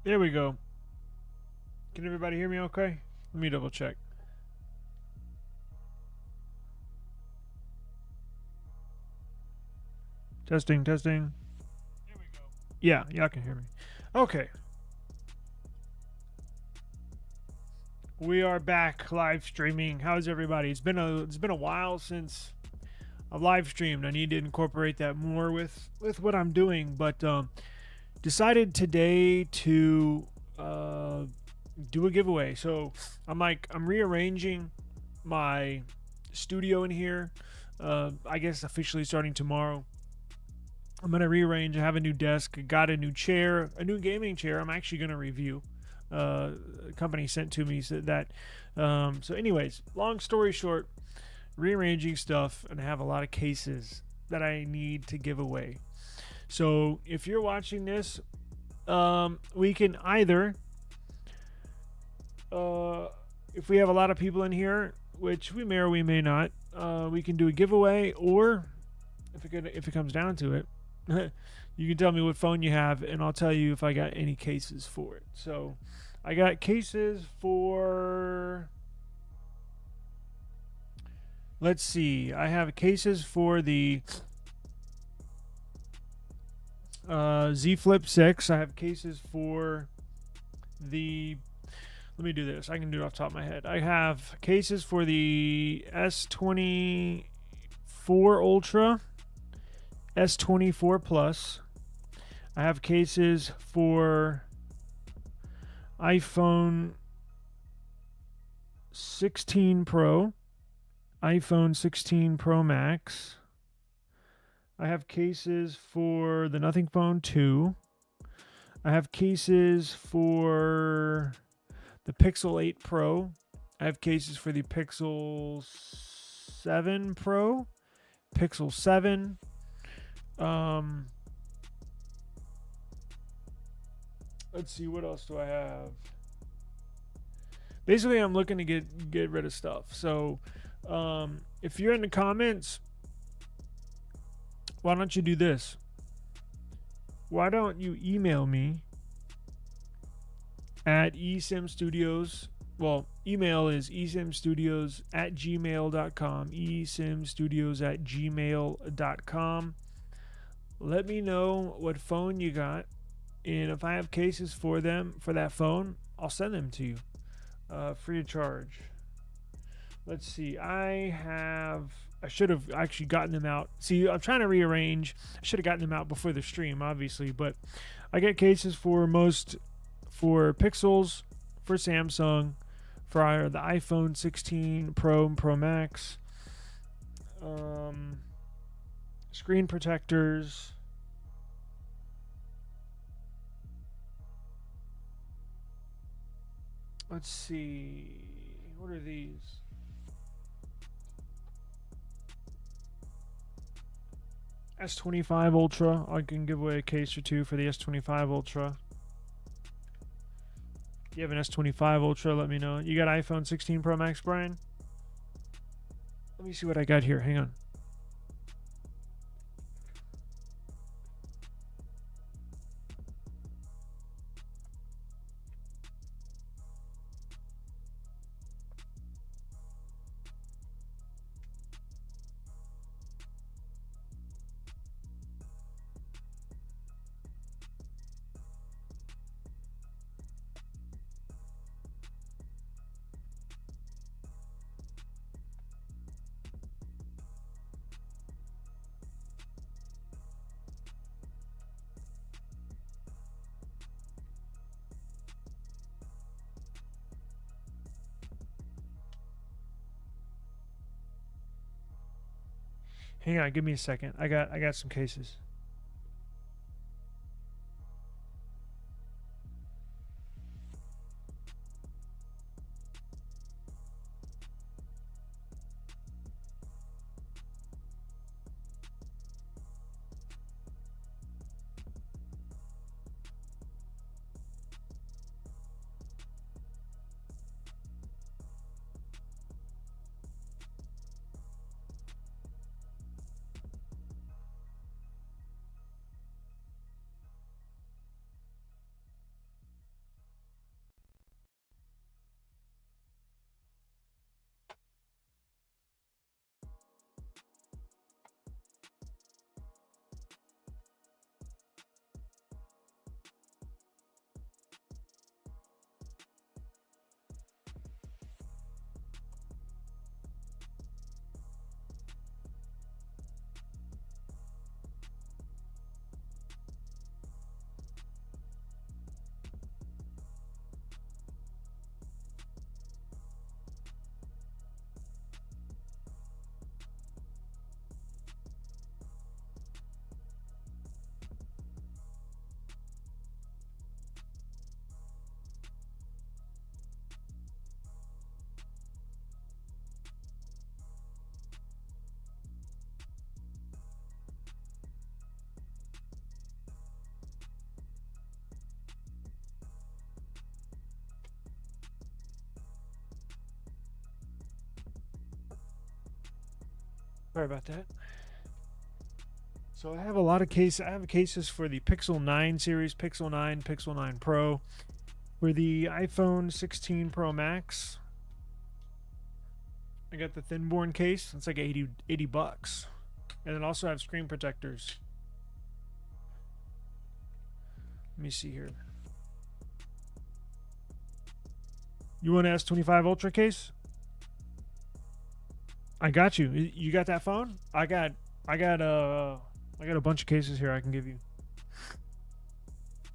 There we go. Can everybody hear me okay? Let me double check. Testing, testing. There we go. Yeah, y'all can hear me. Okay. We are back live streaming. How's everybody? It's been a while since I've live streamed. I need to incorporate that more with what I'm doing, but decided today to do a giveaway. So I'm rearranging my studio in here. I guess officially starting tomorrow. I'm gonna rearrange. I have a new desk. Got a new chair, a new gaming chair. I'm actually gonna review. A company sent to me said that. So, anyways, long story short, rearranging stuff, and I have a lot of cases that I need to give away. So, if you're watching this, we can either, if we have a lot of people in here, which we may or we may not, we can do a giveaway, or if it comes down to it, you can tell me what phone you have, and I'll tell you if I got any cases for it. So, I got cases for. Let's see. I have cases for the Z Flip 6. I have cases for the. Let me do this. I can do it off the top of my head. I have cases for the S24 Ultra, S24 Plus. I have cases for iPhone 16 Pro, iPhone 16 Pro Max. I have cases for the Nothing Phone 2. I have cases for the Pixel 8 Pro. I have cases for the Pixel 7 Pro, Pixel 7. Let's see, what else do I have? Basically, I'm looking to get rid of stuff. So, if you're in the comments, why don't you do this? Why don't you email me at eSIMstudios? Well, email is eSIMstudios@gmail.com. eSIMstudios@gmail.com. Let me know what phone you got, and if I have cases for that phone, I'll send them to you, free of charge. Let's see. I should have actually gotten them out. See, I'm trying to rearrange. I should have gotten them out before the stream, obviously, but I get cases for Pixels, for Samsung, for the iPhone 16 Pro and Pro Max, screen protectors. Let's see. What are these? S25 Ultra. I can give away a case or two for the S25 Ultra. If you have an S25 Ultra, let me know. You got iPhone 16 Pro Max, Brian? Let me see what I got here. Hang on. Hang on, give me a second. I got some cases. Sorry about that. So I have a lot of cases. I have cases for the Pixel 9 series, Pixel 9, Pixel 9 Pro, for the iPhone 16 Pro Max. I got the thin-born case. It's like 80 bucks. And then also have screen protectors. Let me see here. You want an S25 Ultra case? I got you. You got that phone? I got a bunch of cases here I can give you.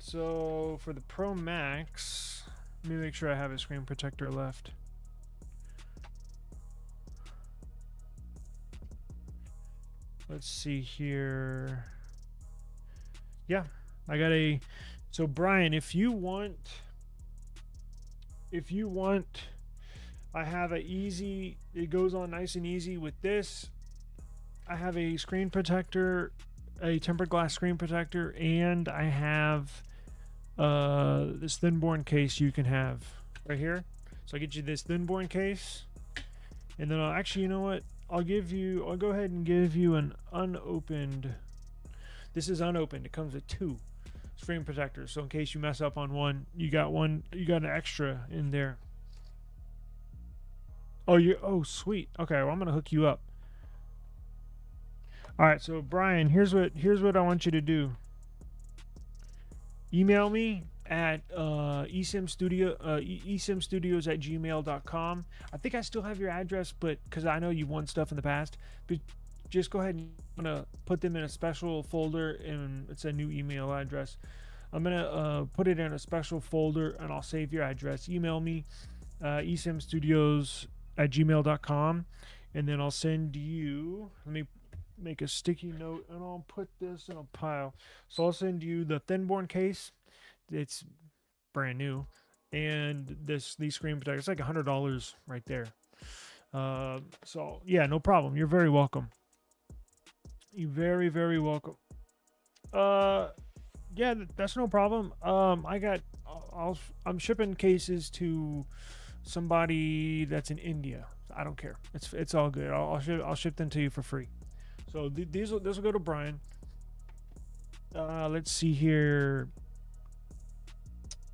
So for the Pro Max, let me make sure I have a screen protector left. Let's see here. Yeah, I got a. So Brian, if you want, I have a easy. It goes on nice and easy with this. I have a screen protector, a tempered glass screen protector, and I have this thin-born case you can have right here. So I get you this thin-born case, and then I'll actually, you know what? I'll go ahead and give you an unopened. This is unopened. It comes with 2 screen protectors, so in case you mess up on one, you got an extra in there. Oh sweet. Okay, well I'm gonna hook you up. All right, so Brian, here's what I want you to do. Email me at eSIMstudios at gmail.com. I think I still have your address, but because I know you won stuff in the past, but just go ahead and I'm gonna put them in a special folder, and it's a new email address. I'm gonna put it in a special folder, and I'll save your address. Email me eSIMstudios at gmail.com, and then I'll send you. Let me make a sticky note, and I'll put this in a pile. So I'll send you the thin-born case. It's brand new, and these screen protectors. It's like $100 right there. So yeah, no problem. You're very welcome. You're very, very welcome. Yeah, that's no problem. I'm shipping cases to somebody that's in India. I don't care. It's all good. I'll ship them to you for free. So this will go to Brian. Let's see here.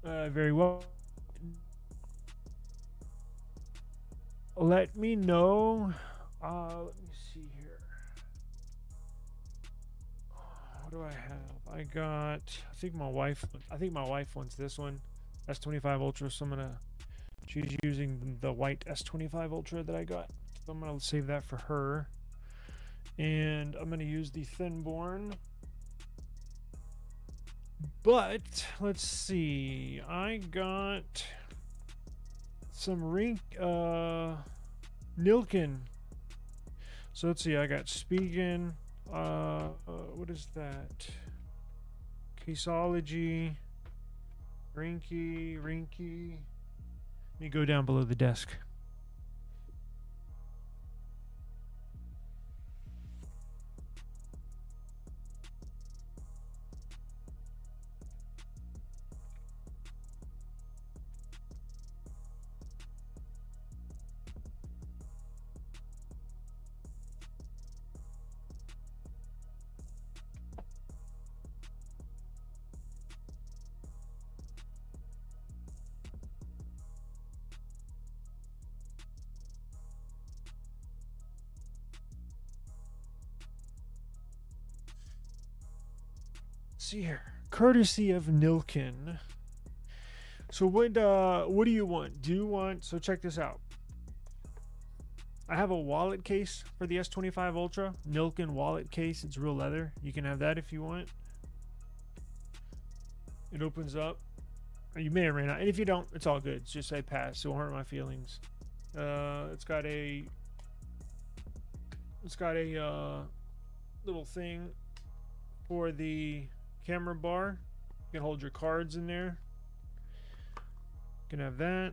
Very well. Let me know. Let me see here. What do I have? I think my wife wants this one. S25 Ultra. So she's using the white S25 Ultra that I got. So I'm gonna save that for her. And I'm gonna use the thin-born. But let's see. I got some Nilkin. So let's see. I got Spigen. What is that? Caseology. Rinky. Let me go down below the desk. See here, courtesy of Nilkin. So what do you want? So check this out. I have a wallet case for the S25 Ultra, Nilkin wallet case. It's real leather. You can have that if you want. It opens up. You may or may not. And if you don't, it's all good. It's just say pass. It won't hurt my feelings. It's got a little thing for the camera bar. You can hold your cards in there. You can have that.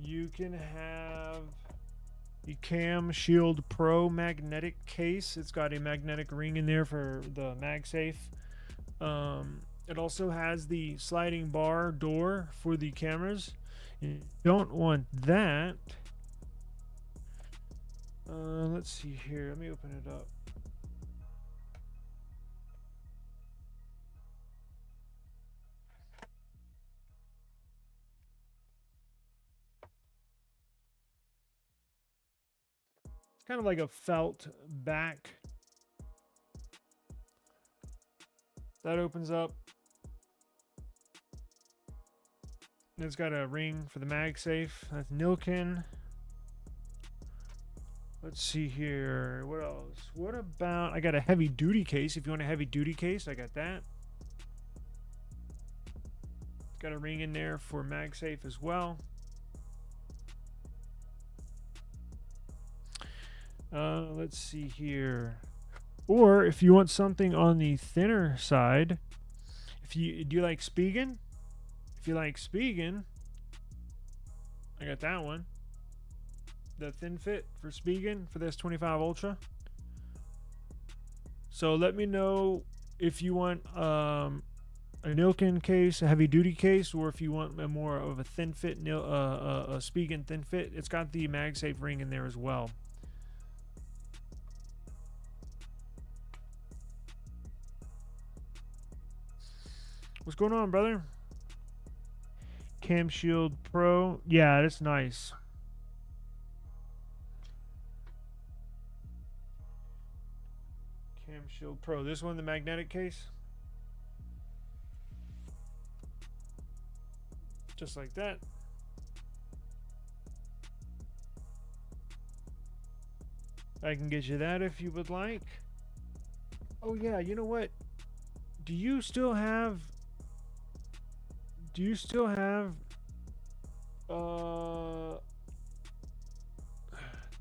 You can have the Cam Shield Pro magnetic case. It's got a magnetic ring in there for the MagSafe. It also has the sliding bar door for the cameras. You don't want that. Let's see here. Let me open it up. It's kind of like a felt back. That opens up. It's got a ring for the MagSafe. That's Nilkin. Let's see here. What else? What about... I got a heavy duty case. If you want a heavy duty case, I got that. Got a ring in there for MagSafe as well. Let's see here. Or if you want something on the thinner side, do you like Spigen? If you like Spigen, I got that one. The thin fit for Spigen for this 25 Ultra. So let me know if you want a Nilkin case, a heavy duty case, or if you want a more of a thin fit, a Spigen thin fit. It's got the MagSafe ring in there as well. What's going on, brother? Cam Shield Pro. Yeah, that's nice. Cam Shield Pro. This one, the magnetic case. Just like that. I can get you that if you would like. Oh yeah, you know what? Do you still have the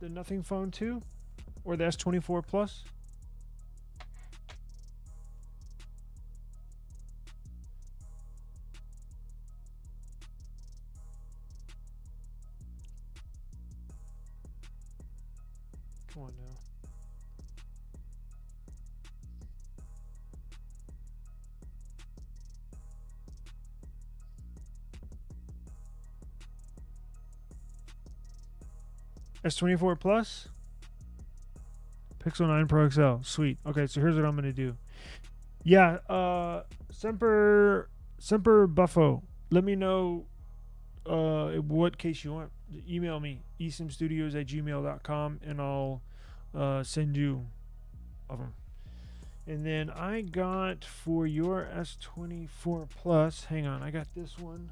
Nothing Phone 2 or the S24 Plus? Come on now. S24 Plus? Pixel 9 Pro XL. Sweet. Okay, so here's what I'm going to do. Yeah, Semper Buffo. Let me know what case you want. Email me, eSIMstudios@gmail.com, and I'll send you of them. And then I got for your S24 Plus, hang on, I got this one.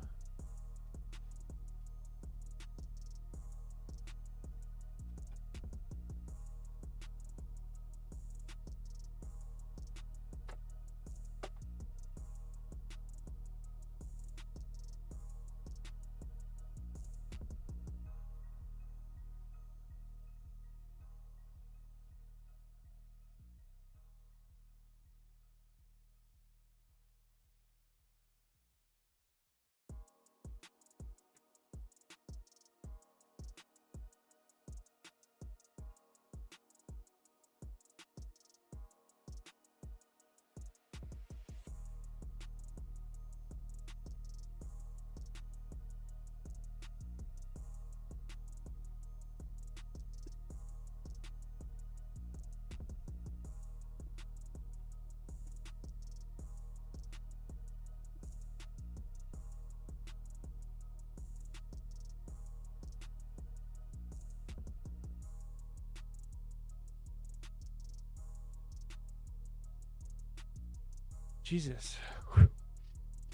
Jesus.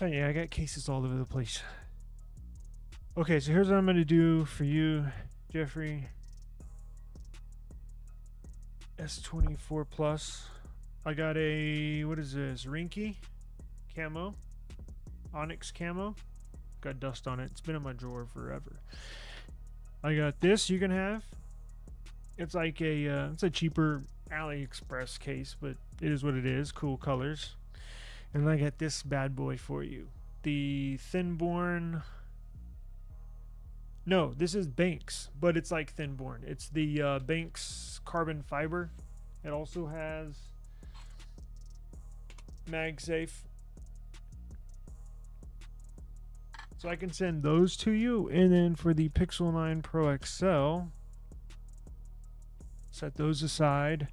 Oh yeah, I got cases all over the place. Okay, so here's what I'm going to do for you, Jeffrey. S24 Plus. I got a, what is this? Rinky camo. Onyx camo. Got dust on it. It's been in my drawer forever. I got this you can have. It's like it's a cheaper AliExpress case, but it is what it is. Cool colors. And I got this bad boy for you. The Thinborn. No, this is Banks, but it's like Thinborn. It's the Banks carbon fiber. It also has MagSafe. So I can send those to you. And then for the Pixel 9 Pro XL, set those aside.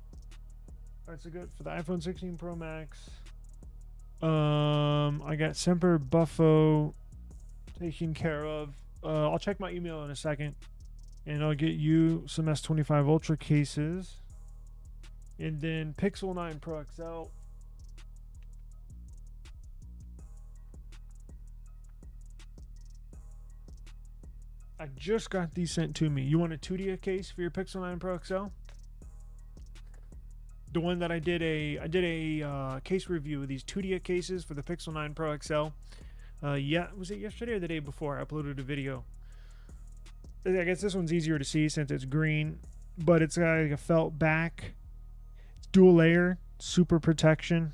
All right, so good for the iPhone 16 Pro Max. I got Semper Buffo taken care of. I'll check my email in a second, and I'll get you some S25 Ultra cases, and then Pixel 9 Pro XL. I just got these sent to me. You want a 2D case for your Pixel 9 Pro XL? The one that I did a case review of these 2D cases for the Pixel 9 Pro XL. Yeah, was it yesterday or the day before? I uploaded a video. I guess this one's easier to see since it's green, but it's got like a felt back. It's dual layer, super protection.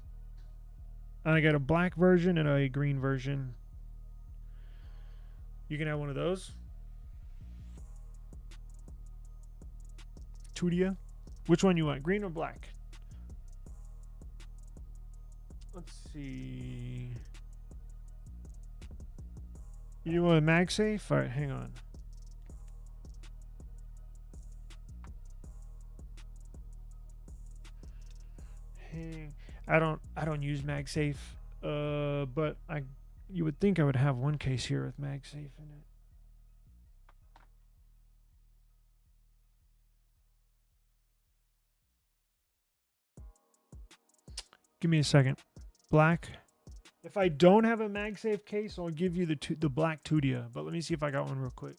And I got a black version and a green version. You can have one of those. 2D. Which one you want, green or black? Let's see. You want a MagSafe? All right, hang on. I don't use MagSafe, but you would think I would have one case here with MagSafe in it. Give me a second. Black. If I don't have a MagSafe case, I'll give you the black Tudia. But let me see if I got one real quick.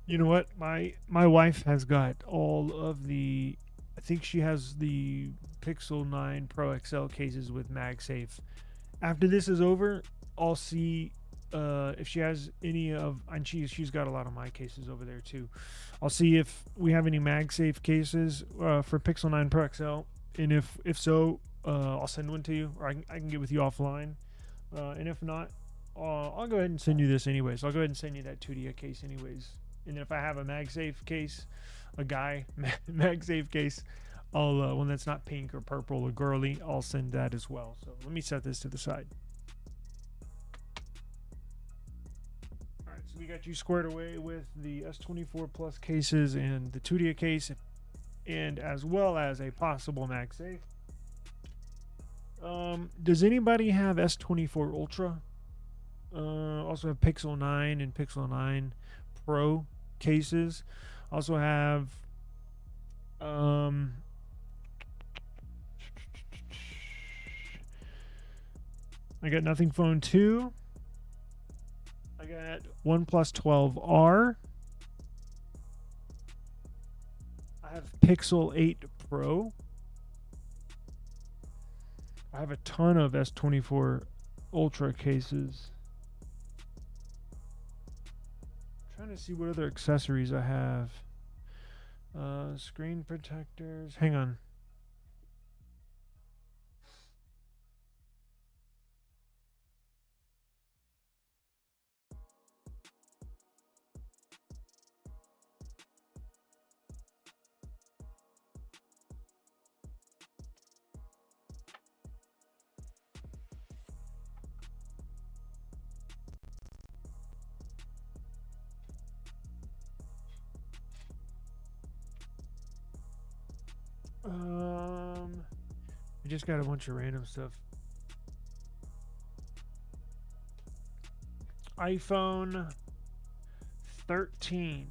You know what? My wife has got all of the. I think she has the Pixel 9 Pro XL cases with MagSafe. After this is over, I'll see if she has any of, and she's got a lot of my cases over there too. I'll see if we have any MagSafe cases for Pixel 9 Pro XL, and if so, I'll send one to you, or I can get with you offline. And if not, I'll go ahead and send you this anyways. I'll go ahead and send you that 2D case anyways. And if I have a MagSafe case, a guy MagSafe case, I'll one that's not pink or purple or girly, I'll send that as well. So let me set this to the side. All right, so we got you squared away with the S24 Plus cases and the 2D case, and as well as a possible MagSafe. Does anybody have S24 Ultra? Also have Pixel 9 and Pixel 9 Pro cases. Also have I got Nothing Phone 2. I got OnePlus 12R. I have Pixel 8 Pro. I have a ton of S24 Ultra cases. Trying to see what other accessories I have. Screen protectors. Hang on. I just got a bunch of random stuff. iPhone 13.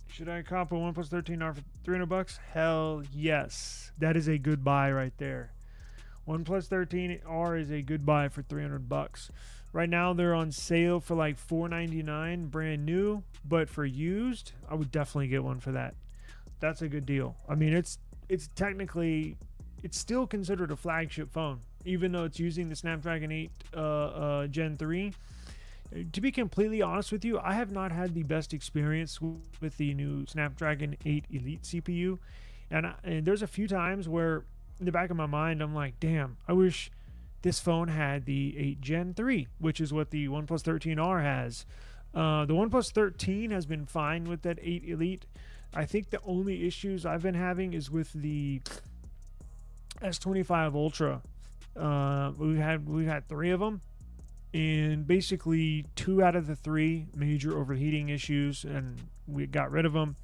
Should I cop a OnePlus 13R for $300? Hell yes. That is a good buy right there. OnePlus 13R is a good buy for $300. Right now they're on sale for like $499 brand new, but for used, I would definitely get one for that. That's a good deal. I mean, it's technically, it's still considered a flagship phone, even though it's using the Snapdragon 8 Gen 3. To be completely honest with you, I have not had the best experience with the new Snapdragon 8 Elite CPU, and there's a few times where in the back of my mind I'm like, damn, I wish this phone had the 8 Gen 3, which is what the OnePlus 13R has. The OnePlus 13 has been fine with that 8 Elite. I think the only issues I've been having is with the S25 Ultra. We've had three of them, and basically 2 out of the 3 major overheating issues, and we got rid of them.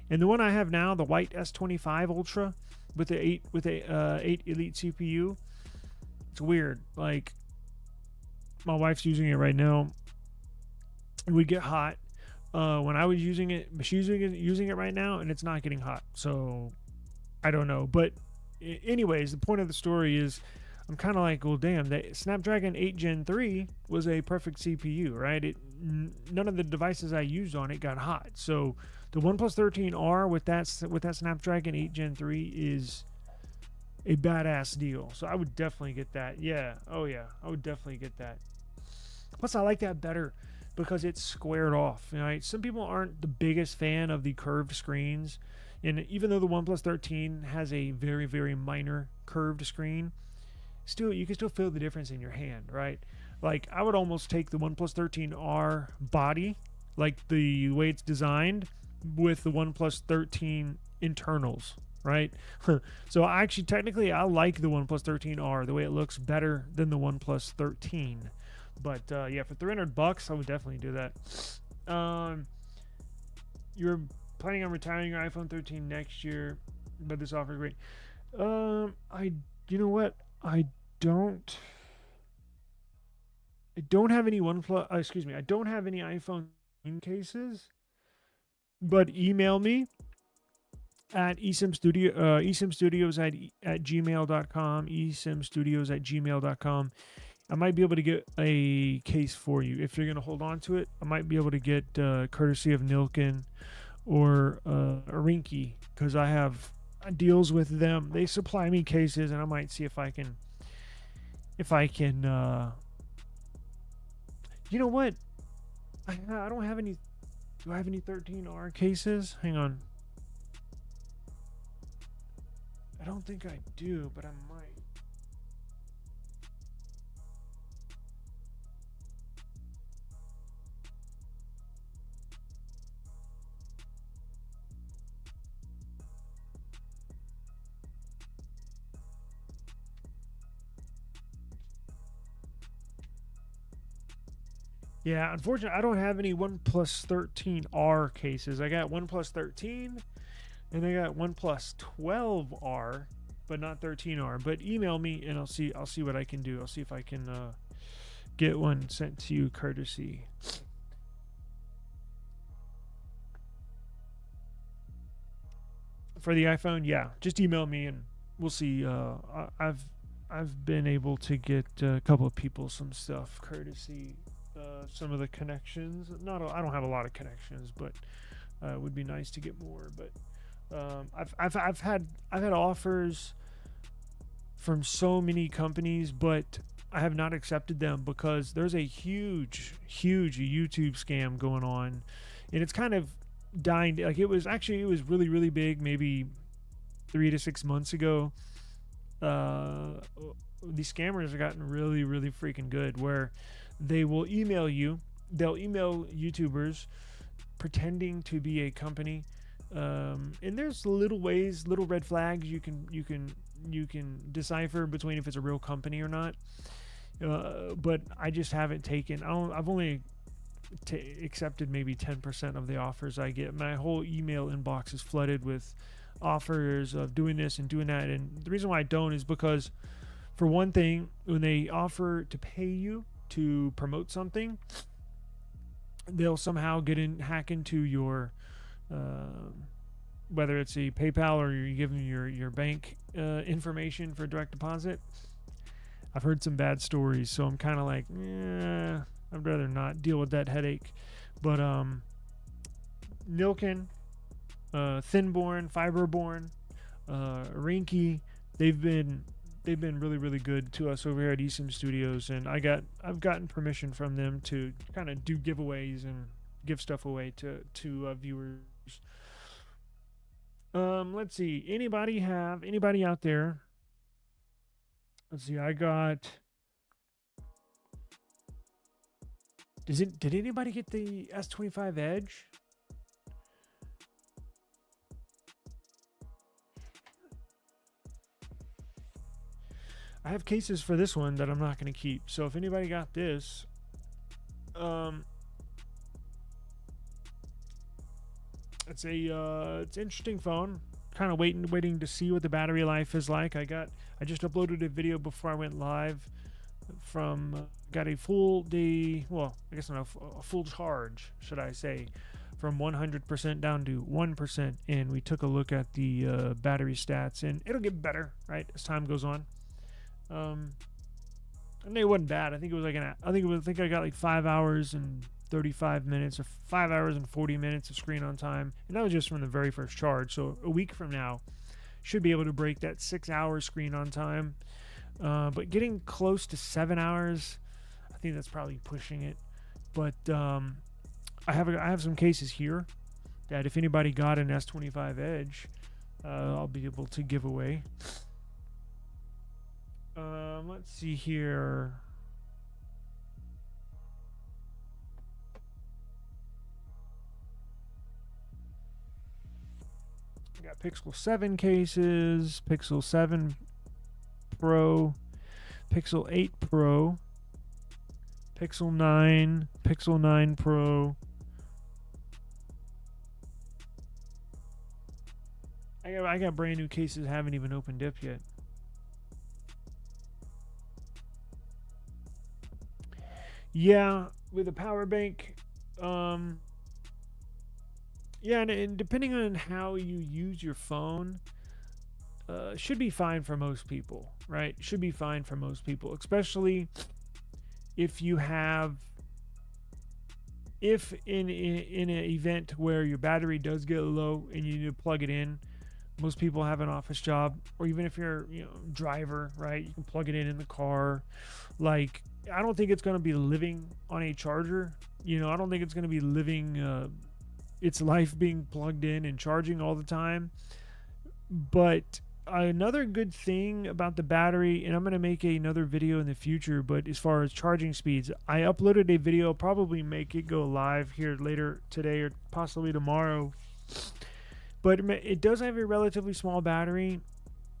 And the one I have now, the white S25 Ultra with the 8 Elite CPU, it's weird. Like, my wife's using it right now. It would get hot when I was using it, but she's using it right now, and it's not getting hot. So I don't know. But anyways, the point of the story is, I'm kind of like, well, damn, the Snapdragon 8 Gen 3 was a perfect CPU, right? None of the devices I used on it got hot. So the OnePlus 13R with that Snapdragon 8 Gen 3 is a badass deal. So I would definitely get that. Yeah. Oh yeah. I would definitely get that. Plus, I like that better because it's squared off. Right? Some people aren't the biggest fan of the curved screens, and even though the OnePlus 13 has a very, very minor curved screen, still you can still feel the difference in your hand, right? Like, I would almost take the OnePlus 13R body, like the way it's designed, with the OnePlus 13 internals, right? So actually, technically, I like the OnePlus 13R, the way it looks better than the OnePlus 13. But yeah, for $300, I would definitely do that. You're planning on retiring your iPhone 13 next year, but this offer is great. You know what? I don't have any I don't have any iPhone cases, but email me at eSIMstudios at gmail.com, eSIMstudios at gmail.com. I might be able to get a case for you. If you're going to hold on to it, I might be able to get courtesy of Nilkin or Rinky, because I have deals with them. They supply me cases, and I might see if I can you know what, I don't have any. Do I have any 13R cases? Hang on, I don't think I do, but I might. Yeah, unfortunately, I don't have any OnePlus 13R cases. I got OnePlus 13, and I got OnePlus 12R, but not 13R. But email me, and I'll see what I can do. I'll see if I can get one sent to you courtesy. For the iPhone, yeah, just email me, and we'll see. I've been able to get a couple of people some stuff courtesy. Some of the connections. I don't have a lot of connections, but it would be nice to get more. But I've had offers from so many companies, but I have not accepted them because there's a huge YouTube scam going on, and it's kind of dying. Like, it was really, really big maybe 3 to 6 months ago. These scammers have gotten really, really freaking good, where they will email you. They'll email YouTubers pretending to be a company, and there's little red flags you can decipher between if it's a real company or not. But I just haven't taken. I've only accepted maybe 10% of the offers I get. My whole email inbox is flooded with offers of doing this and doing that. And the reason why I don't is because, for one thing, when they offer to pay you to promote something, they'll somehow hack into your, whether it's a PayPal or you give them your bank information for direct deposit. I've heard some bad stories, so I'm kind of like, I'd rather not deal with that headache. But Nilkin, Thinborn, Fiberborn, Rinky, they've been really, really good to us over here at eSIMstudios, and I've gotten permission from them to kind of do giveaways and give stuff away to viewers. Let's see. Anybody out there? Let's see. Did anybody get the S25 Edge? I have cases for this one that I'm not going to keep. So if anybody got this, it's an interesting phone. Kind of waiting to see what the battery life is like. I just uploaded a video before I went live from got a full day. Well, I guess not a full charge, should I say, from 100% down to 1%, and we took a look at the battery stats, and it'll get better, right, as time goes on. And it wasn't bad. I think it was like I think I got like 5 hours and 35 minutes, or 5 hours and 40 minutes of screen on time, and that was just from the very first charge. So a week from now, should be able to break that 6 hour screen on time. But getting close to 7 hours, I think that's probably pushing it. But I have some cases here that if anybody got an S25 Edge, I'll be able to give away. Let's see here. I got Pixel 7 cases, Pixel 7 Pro, Pixel 8 Pro, Pixel 9, Pixel 9 Pro. I got brand new cases haven't even opened up yet. Yeah, with a power bank, yeah, and depending on how you use your phone, should be fine for most people, right? Should be fine for most people, especially if you have, if in an event where your battery does get low and you need to plug it in. Most people have an office job, or even if you're, driver, right? You can plug it in the car. Like, I don't think it's going to be living on a charger. I don't think it's going to be living its life being plugged in and charging all the time. But another good thing about the battery, and I'm going to make another video in the future, but as far as charging speeds, I uploaded a video, probably make it go live here later today or possibly tomorrow. But it does have a relatively small battery,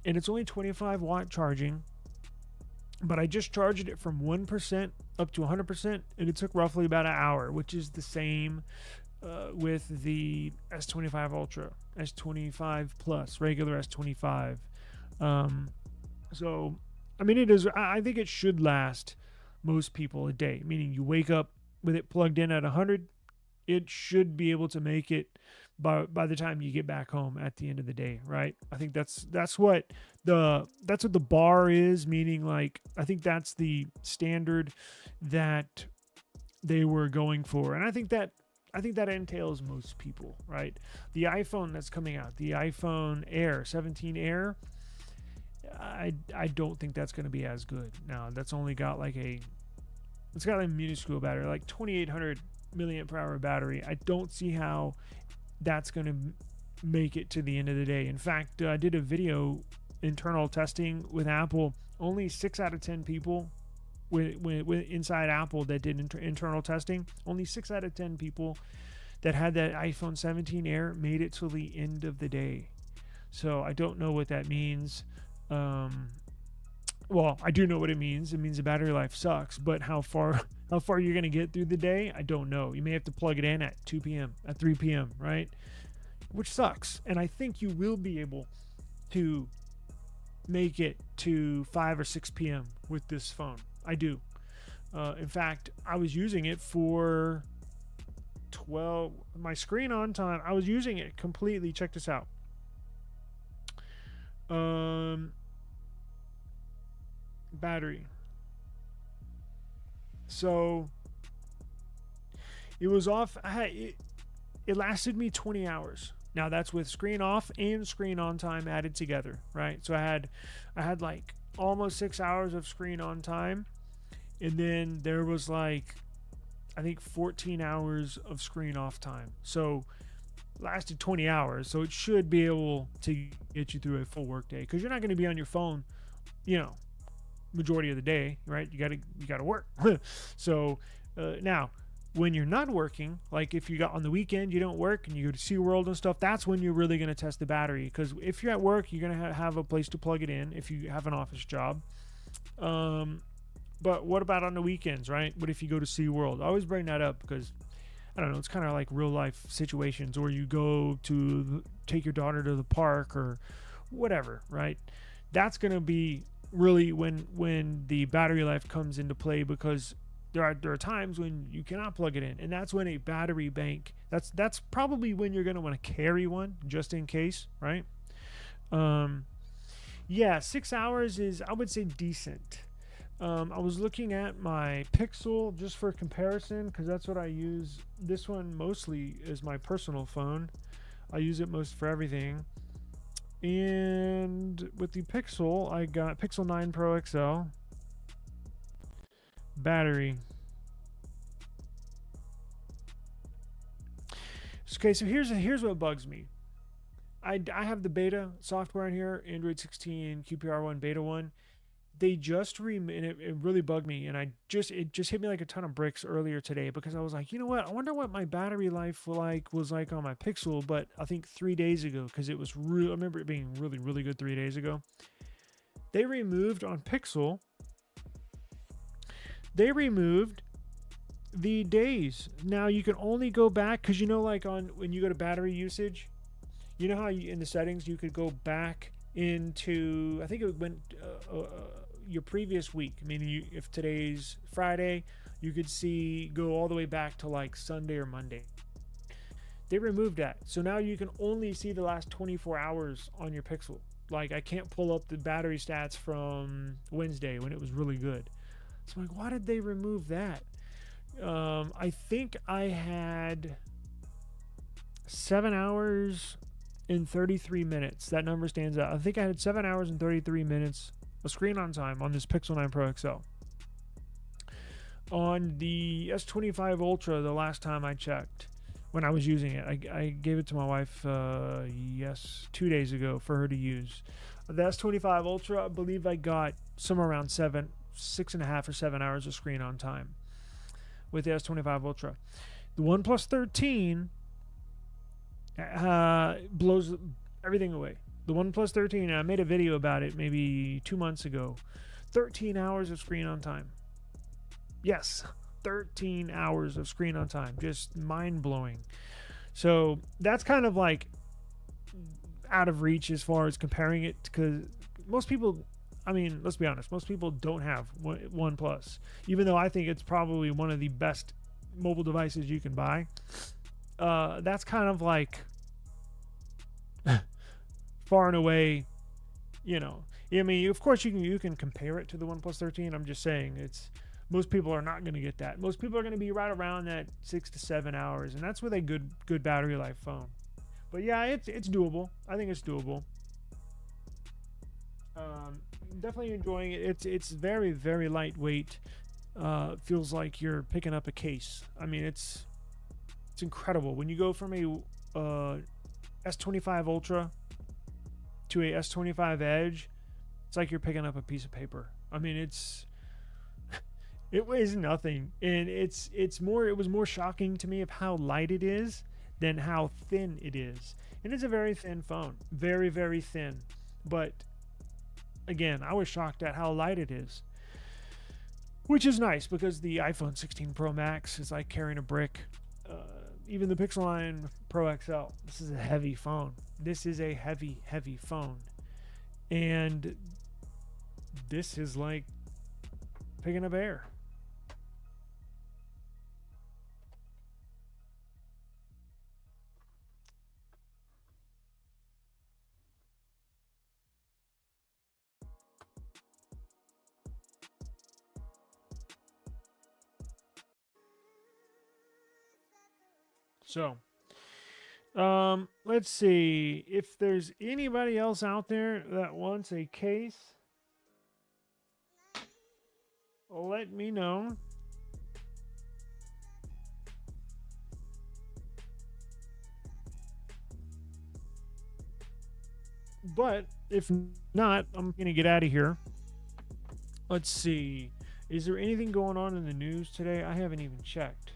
and it's only 25 watt charging. But I just charged it from 1% up to 100%, and it took roughly about an hour, which is the same with the S25 Ultra, S25 Plus, regular S25. So, I mean, I think it should last most people a day, meaning you wake up with it plugged in at 100, it should be able to make it by the time you get back home at the end of the day, right? I think that's what the bar is, meaning, like, I think that's the standard that they were going for, and I think that entails most people, right? The iPhone that's coming out, the iPhone Air 17 Air, I don't think that's going to be as good. Now, that's only got it's got a minuscule battery, like 2800 milliamp per hour battery. I don't see how that's going to make it to the end of the day. In fact, I did a video, internal testing with Apple. Only 6 out of 10 people with inside Apple that did internal testing, only 6 out of 10 people that had that iPhone 17 Air made it till the end of the day. So I don't know what that means. Well, I do know what it means. It means the battery life sucks, but how far you're going to get through the day, I don't know. You may have to plug it in at 2 p.m., at 3 p.m., right? Which sucks. And I think you will be able to make it to 5 or 6 p.m. with this phone. I do. In fact, I was using it for 12, my screen on time. I was using it completely. Check this out. Battery. So it was off. It lasted me 20 hours. Now that's with screen off and screen on time added together, right? So I had like almost 6 hours of screen on time, and then there was like, I think 14 hours of screen off time. So lasted 20 hours. So it should be able to get you through a full work day, because you're not going to be on your phone, you know, majority of the day, right? You gotta work. So now, when you're not working, like if you got on the weekend, you don't work and you go to SeaWorld and stuff, that's when you're really going to test the battery. Because if you're at work, you're going to have a place to plug it in if you have an office job. But what about on the weekends, right? What if you go to SeaWorld? I always bring that up because, I don't know, it's kind of like real life situations, or you go to take your daughter to the park or whatever, right? That's going to be really when the battery life comes into play, because there are times when you cannot plug it in, and that's when a battery bank, that's probably when you're going to want to carry one just in case, right? Yeah, 6 hours is, I would say, decent. I was looking at my Pixel just for comparison, because that's what I use. This one mostly is my personal phone. I use it most for everything. And with the Pixel, I got Pixel 9 Pro XL. Battery. Okay, so here's what bugs me. I have the beta software in here, Android 16, QPR1, Beta 1. They just and it really bugged me, and it just hit me like a ton of bricks earlier today, because I was like, you know what? I wonder what my battery life was like on my Pixel, but I think 3 days ago, because it was real. I remember it being really, really good 3 days ago. They removed on Pixel. They removed the days. Now you can only go back, because like on when you go to battery usage, you know how in the settings you could go back into, I think it went your previous week. Meaning, if today's Friday, you could go all the way back to like Sunday or Monday. They removed that, so now you can only see the last 24 hours on your Pixel. Like, I can't pull up the battery stats from Wednesday when it was really good. So I'm like, why did they remove that? I think I had 7 hours and 33 minutes. That number stands out. I think I had 7 hours and 33 minutes of screen on time on this Pixel 9 Pro XL. On the S25 Ultra, the last time I checked, when I was using it, I gave it to my wife 2 days ago for her to use. The S25 Ultra, I believe I got somewhere around 6.5 or 7 hours of screen on time with the S25 Ultra. The OnePlus 13 blows everything away. The OnePlus 13, I made a video about it maybe 2 months ago. 13 hours of screen on time. Yes, 13 hours of screen on time. Just mind-blowing. So that's kind of like out of reach as far as comparing it, because most people, I mean, let's be honest, most people don't have OnePlus, even though I think it's probably one of the best mobile devices you can buy. That's kind of like far and away, I mean, of course you can compare it to the OnePlus 13. I'm just saying, most people are not going to get that. Most people are going to be right around that 6 to 7 hours, and that's with a good battery life phone. But yeah, it's doable. I think it's doable. Definitely enjoying it. It's very, very lightweight. Feels like you're picking up a case. I mean, it's incredible when you go from a S25 Ultra to a S25 Edge. It's like you're picking up a piece of paper. I mean, it weighs nothing, and it was more shocking to me of how light it is than how thin it is. And it's a very thin phone, very, very thin, but again, I was shocked at how light it is, which is nice because the iPhone 16 Pro Max is like carrying a brick. Uh, Even the Pixel 9 Pro XL. This is a heavy phone. This is a heavy, heavy phone. And this is like picking up air. So, let's see if there's anybody else out there that wants a case. Let me know. But if not, I'm going to get out of here. Let's see. Is there anything going on in the news today? I haven't even checked.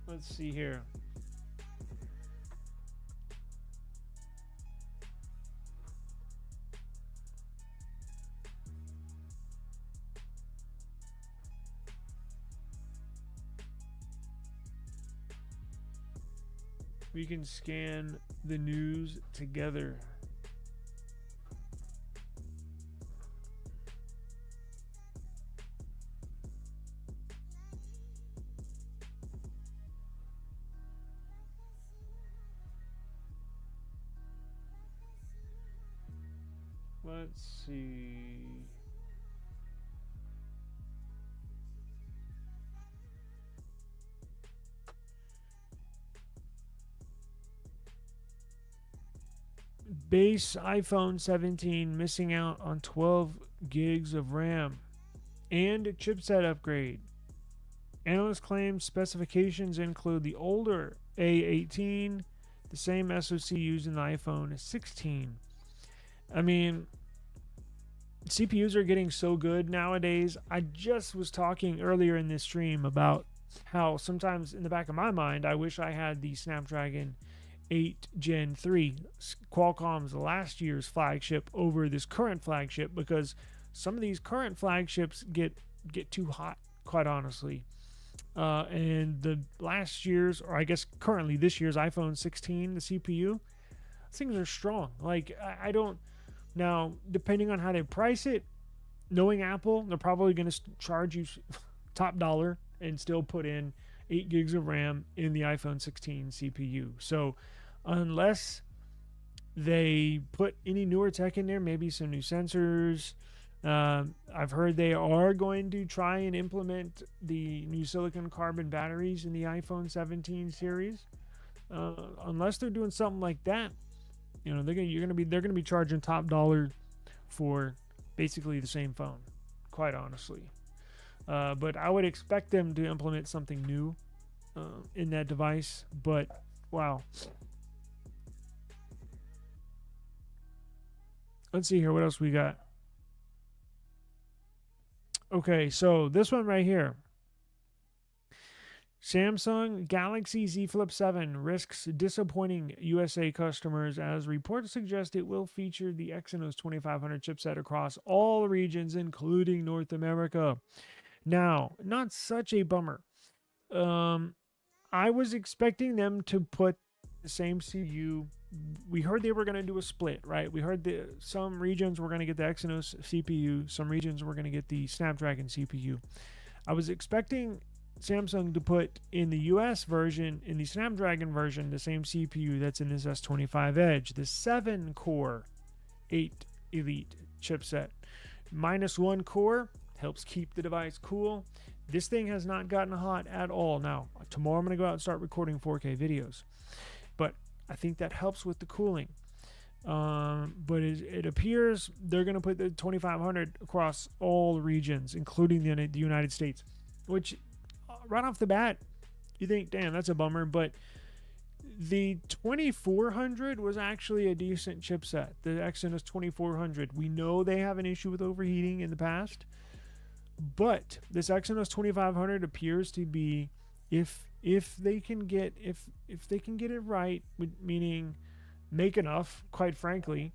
Let's see here. We can scan the news together. Let's see. Base iPhone 17 missing out on 12 gigs of RAM and chipset upgrade. Analysts claim specifications include the older A18, the same SoC used in the iPhone 16. I mean, CPUs are getting so good nowadays. I just was talking earlier in this stream about how sometimes in the back of my mind, I wish I had the Snapdragon 8 Gen 3, Qualcomm's last year's flagship, over this current flagship, because some of these current flagships get too hot, quite honestly. And the last year's, or I guess currently this year's iPhone 16, the CPU, things are strong. Like, I don't. Now, depending on how they price it, knowing Apple, they're probably going to charge you top dollar and still put in 8 gigs of RAM in the iPhone 16 CPU. So, unless they put any newer tech in there, maybe some new sensors. I've heard they are going to try and implement the new silicon carbon batteries in the iPhone 17 series. Unless they're doing something like that, you know, they're gonna be charging top dollar for basically the same phone, quite honestly. But I would expect them to implement something new in that device. But wow. Let's see here. What else we got? Okay, so this one right here. Samsung Galaxy Z Flip 7 risks disappointing USA customers as reports suggest it will feature the Exynos 2500 chipset across all regions, including North America. Now, not such a bummer. I was expecting them to put the same CPU. We heard they were going to do a split, right? We heard some regions were going to get the Exynos CPU, some regions were going to get the Snapdragon CPU. I was expecting Samsung to put in the US version, in the Snapdragon version, the same CPU that's in this S25 Edge, the 7-core 8 Elite chipset. -1 core helps keep the device cool. This thing has not gotten hot at all. Now, tomorrow I'm going to go out and start recording 4K videos. But I think that helps with the cooling. But it appears they're going to put the 2500 across all regions, including the United States, which right off the bat, you think, damn, that's a bummer. But the 2400 was actually a decent chipset. The Exynos 2400. We know they have an issue with overheating in the past, but this Exynos 2500 appears to be If they can get if they can get it right, meaning make enough, quite frankly,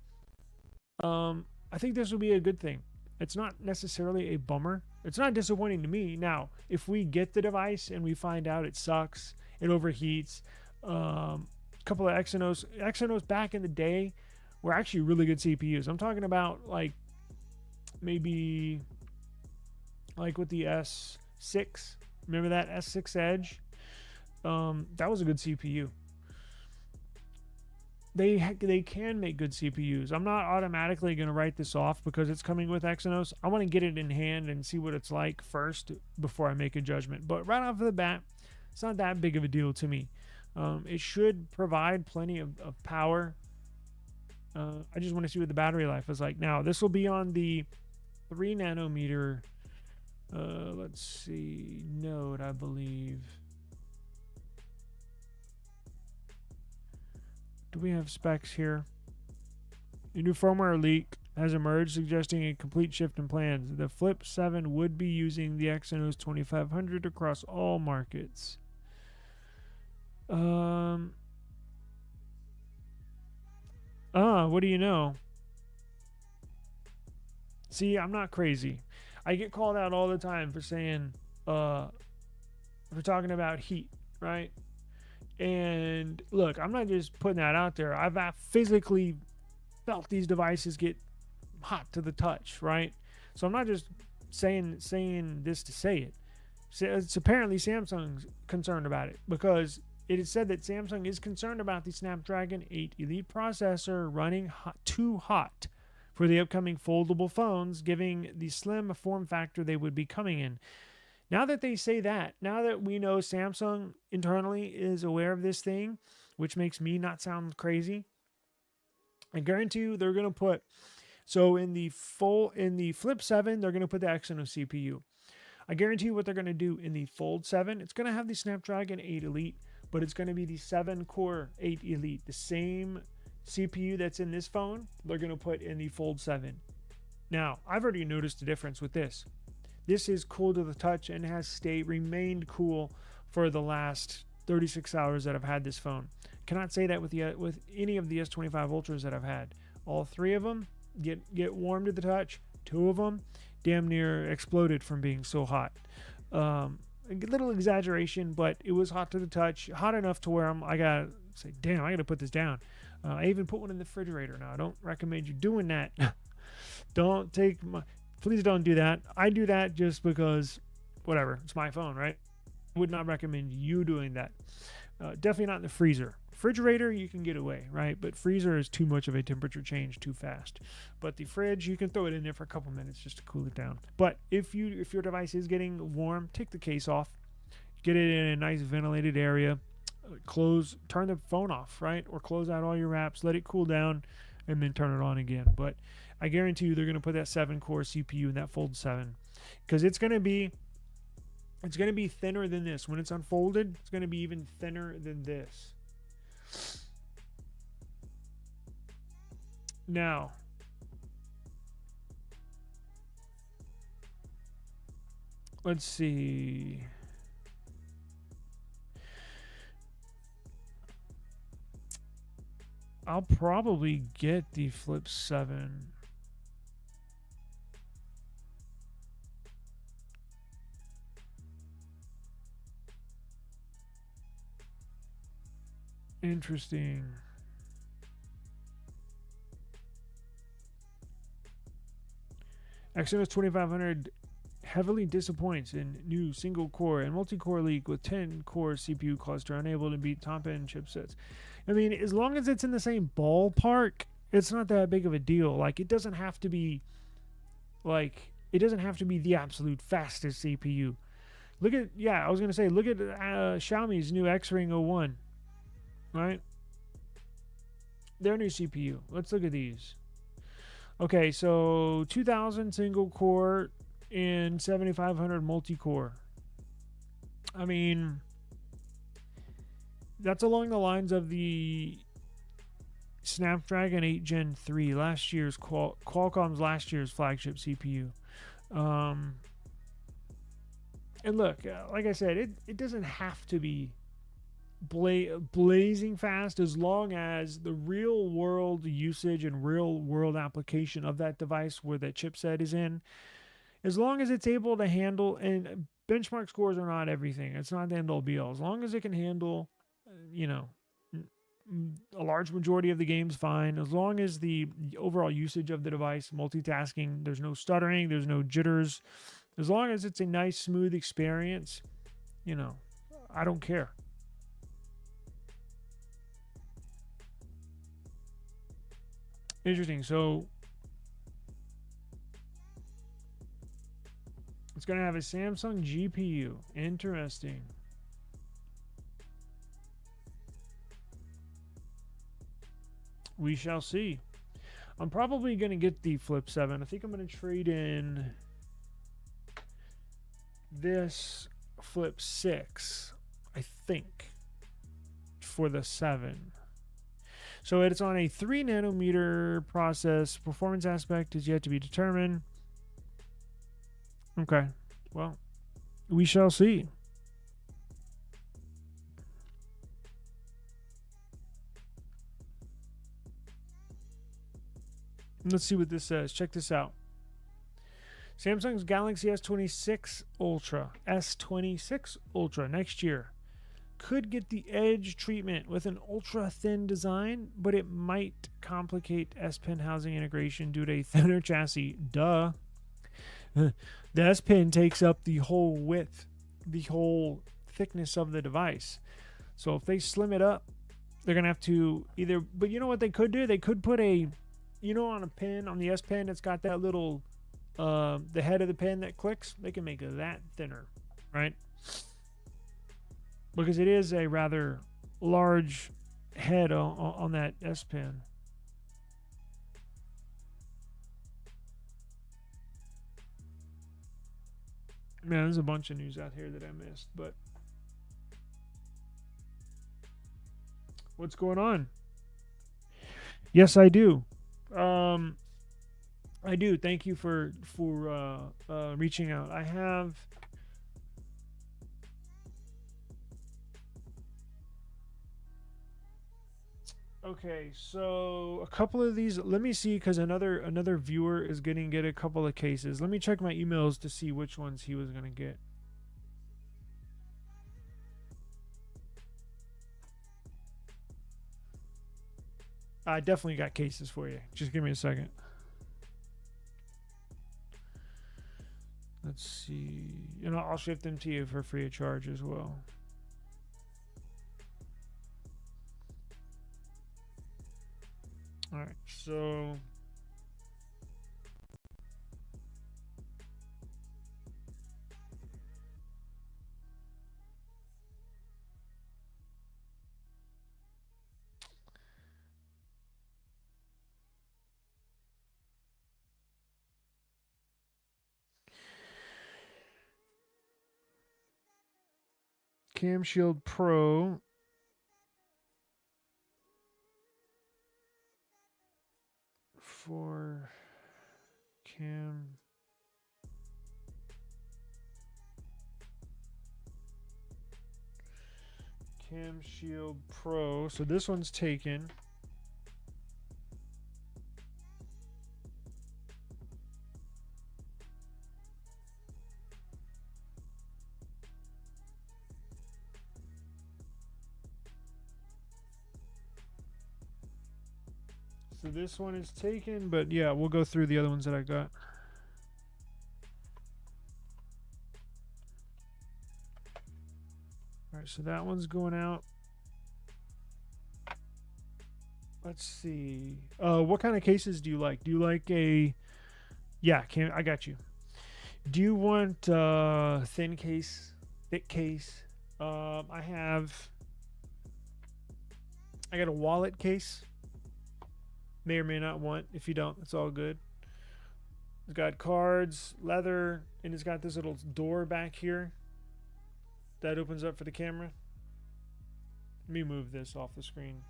I think this will be a good thing. It's not necessarily a bummer. It's not disappointing to me. Now, if we get the device and we find out it sucks, it overheats, a couple of Exynos back in the day were actually really good CPUs. I'm talking about like maybe like with the S6. Remember that S6 Edge? That was a good CPU. They can make good CPUs. I'm not automatically going to write this off because it's coming with Exynos. I want to get it in hand and see what it's like first before I make a judgment. But right off the bat, it's not that big of a deal to me. It should provide plenty of power. I just want to see what the battery life is like. Now, this will be on the 3 nanometer, let's see, node, I believe. Do we have specs here? A new firmware leak has emerged suggesting a complete shift in plans. The Flip 7 would be using the Exynos 2500 across all markets. What do you know? See, I'm not crazy. I get called out all the time for saying, we're talking about heat, right? And look, I'm not just putting that out there. I've physically felt these devices get hot to the touch, right? So I'm not just saying this to say it. It's apparently Samsung's concerned about it because it is said that Samsung is concerned about the Snapdragon 8 Elite processor running too hot for the upcoming foldable phones, giving the slim form factor they would be coming in. Now that they say that, now that we know Samsung internally is aware of this thing, which makes me not sound crazy, I guarantee you they're going to put, so in the Flip 7, they're going to put the Exynos CPU. I guarantee you what they're going to do in the Fold 7, it's going to have the Snapdragon 8 Elite, but it's going to be the 7-core 8 Elite. The same CPU that's in this phone, they're going to put in the Fold 7. Now, I've already noticed a difference with this. This is cool to the touch and has remained cool for the last 36 hours that I've had this phone. Cannot say that with any of the S25 Ultras that I've had. All 3 of them get warm to the touch. 2 of them damn near exploded from being so hot. A little exaggeration, but it was hot to the touch, hot enough to where I gotta say, damn, I gotta put this down. I even put one in the refrigerator. Now, I don't recommend you doing that. Please don't do that. I do that just because, whatever, it's my phone, right? I would not recommend you doing that. Definitely not in the freezer. Refrigerator, you can get away, right? But freezer is too much of a temperature change too fast. But the fridge, you can throw it in there for a couple minutes just to cool it down. But if your device is getting warm, take the case off. Get it in a nice ventilated area. Turn the phone off, right? Or close out all your apps, let it cool down, and then turn it on again. But I guarantee you they're going to put that 7-core CPU in that Fold 7 because it's going to be thinner than this. When it's unfolded, it's going to be even thinner than this. Now, let's see. I'll probably get the Flip 7. Interesting. Exynos 2500 heavily disappoints in new single-core and multi-core leak with 10-core CPU cluster unable to beat top-end chipsets. I mean, as long as it's in the same ballpark, it's not that big of a deal. Like, it doesn't have to be the absolute fastest CPU. Look at Xiaomi's new X-Ring 01. Right? Their new CPU. Let's look at these. Okay, so 2000 single core and 7500 multi-core. I mean, that's along the lines of the Snapdragon 8 Gen 3, last year's Qualcomm's last year's flagship CPU. And look, like I said, it doesn't have to be blazing fast as long as the real world usage and real world application of that device where that chipset is in, as long as it's able to handle, and benchmark scores are not everything. It's not the end all be all. As long as it can handle, you know, a large majority of the game's fine. As long as the overall usage of the device, multitasking, there's no stuttering, there's no jitters. As long as it's a nice, smooth experience, you know, I don't care. Interesting. So it's going to have a Samsung GPU. Interesting. We shall see. I'm probably going to get the Flip 7. I think I'm going to trade in this Flip 6, I think, for the 7. So it's on a 3 nanometer process. Performance aspect is yet to be determined. Okay. Well, we shall see. Let's see what this says. Check this out. Samsung's Galaxy S26 Ultra, S26 Ultra next year could get the edge treatment with an ultra thin design, but it might complicate S Pen housing integration due to a thinner chassis. Duh. The S Pen takes up the whole width, the whole thickness of the device. So if they slim it up, they're going to have to either, but you know what they could do? They could put a, you know, on a pen, on the S Pen, it's got that little, the head of the pen that clicks. They can make that thinner, right? Because it is a rather large head on that S Pen. Man, there's a bunch of news out here that I missed, but what's going on? Yes, I do. I do. Thank you for reaching out. I have. Okay, so a couple of these. Let me see, because another viewer is going to get a couple of cases. Let me check my emails to see which ones he was going to get. I definitely got cases for you. Just give me a second. Let's see. You know, I'll ship them to you for free of charge as well. All right, so Cam Shield Pro. For Cam Shield Pro. So this one's taken. So this one is taken, but yeah, we'll go through the other ones that I got. All right, so that one's going out. Let's see. What kind of cases do you like? Do you like a... Yeah, I got you. Do you want thin case, thick case? I got a wallet case. May or may not want. If you don't, it's all good. It's got cards, leather, and it's got this little door back here that opens up for the camera. Let me move this off the screen.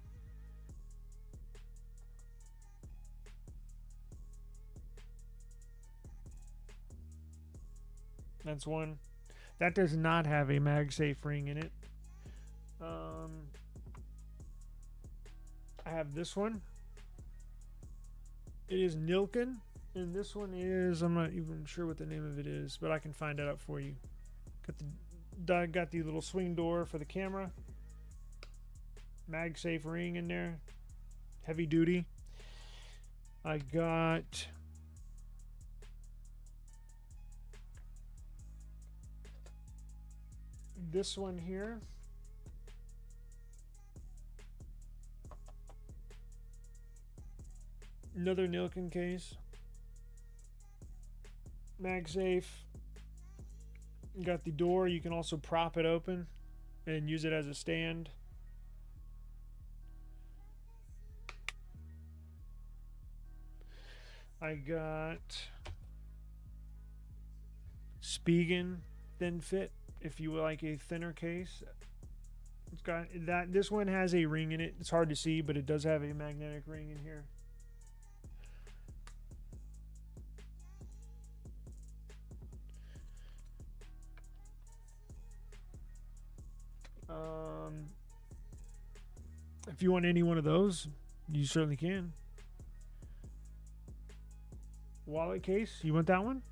That's one. That does not have a MagSafe ring in it. Um, I have this one. It is Nilken, and this one is, I'm not even sure what the name of it is, but I can find it out for you. Got the little swing door for the camera. MagSafe ring in there. Heavy duty. I got this one here. Another Nilken case. MagSafe. Got the door. You can also prop it open and use it as a stand. I got Spigen thin fit if you like a thinner case. It's got that. This one has a ring in it. It's hard to see, but it does have a magnetic ring in here. If you want any one of those, you certainly can. Wallet case, you want that one?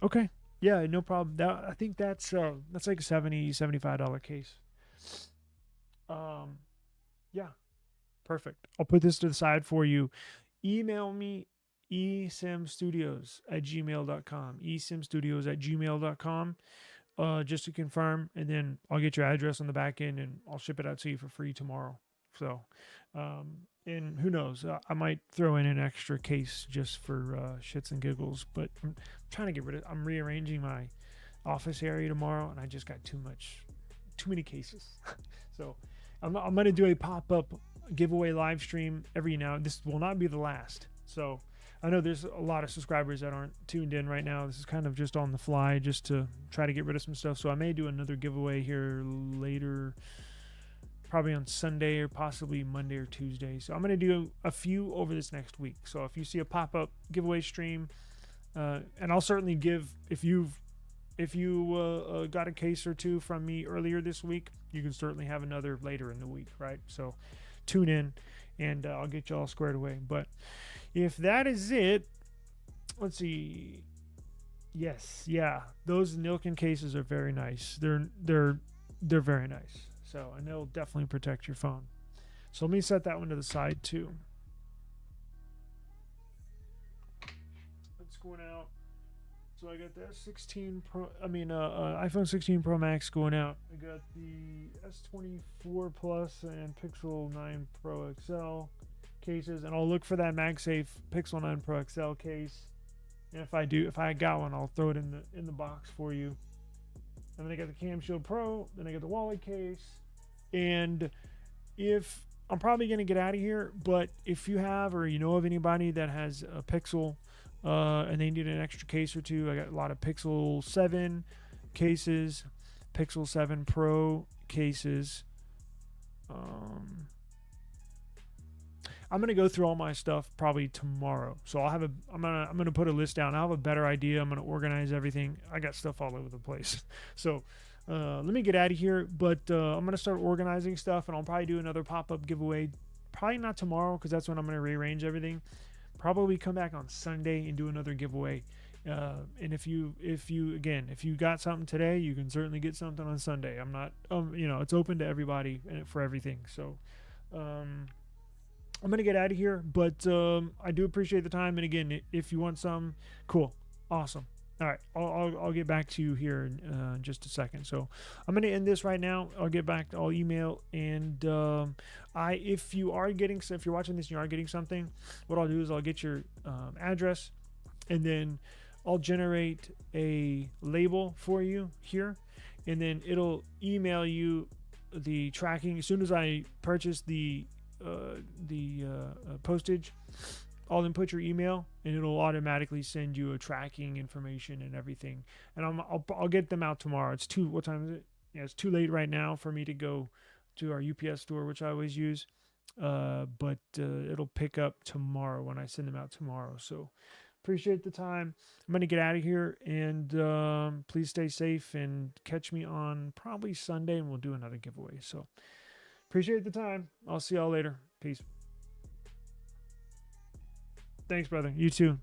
Okay, yeah, no problem. I think that's like a $75 case. Yeah, perfect. I'll put this to the side for you. Email me eSIMstudios@gmail.com. eSIMstudios@gmail.com. Just to confirm, and then I'll get your address on the back end and I'll ship it out to you for free tomorrow. So, and who knows, I might throw in an extra case just for shits and giggles, but I'm trying to get rid of, I'm rearranging my office area tomorrow and I just got too many cases. So I'm going to do a pop-up giveaway live stream every now. This will not be the last. So I know there's a lot of subscribers that aren't tuned in right now. This is kind of just on the fly just to try to get rid of some stuff. So I may do another giveaway here later, probably on Sunday or possibly Monday or Tuesday. So I'm going to do a few over this next week. So if you see a pop-up giveaway stream, and I'll certainly give, if you got a case or two from me earlier this week, you can certainly have another later in the week, right? So tune in and I'll get you all squared away. But if that is it, let's see. Yes, yeah, those Nilken cases are very nice. They're very nice. So, and they'll definitely protect your phone. So let me set that one to the side too. It's going out. So I got the S16 Pro. iPhone 16 Pro Max going out. I got the S24 Plus and Pixel 9 Pro XL cases, and I'll look for that MagSafe Pixel 9 Pro XL case. And if I got one, I'll throw it in the box for you. And then I got the Cam Shield Pro. Then I got the wallet case. And if I'm probably gonna get out of here, but if you have or you know of anybody that has a Pixel, and they need an extra case or two, I got a lot of Pixel 7 cases, Pixel 7 Pro cases. I'm gonna go through all my stuff probably tomorrow. So I'm gonna put a list down. I'll have a better idea. I'm gonna organize everything. I got stuff all over the place. So let me get out of here. But I'm gonna start organizing stuff, and I'll probably do another pop-up giveaway. Probably not tomorrow because that's when I'm gonna rearrange everything. Probably come back on Sunday and do another giveaway. And if you got something today, you can certainly get something on Sunday. I'm not, it's open to everybody and for everything. So, I'm going to get out of here, but, I do appreciate the time. And again, if you want some, cool. Awesome. All right. I'll get back to you here in just a second. So I'm going to end this right now. I'll get back. I'll email. And if you're watching this and you are getting something, what I'll do is I'll get your address, and then I'll generate a label for you here, and then it'll email you the tracking as soon as I purchase the postage. I'll then put your email, and it'll automatically send you a tracking information and everything. And I'll get them out tomorrow. What time is it? Yeah, it's too late right now for me to go to our UPS store, which I always use. But it'll pick up tomorrow when I send them out tomorrow. So Appreciate the time. I'm going to get out of here, and please stay safe and catch me on probably Sunday, and we'll do another giveaway. So appreciate the time. I'll see y'all later. Peace. Thanks, brother. You too.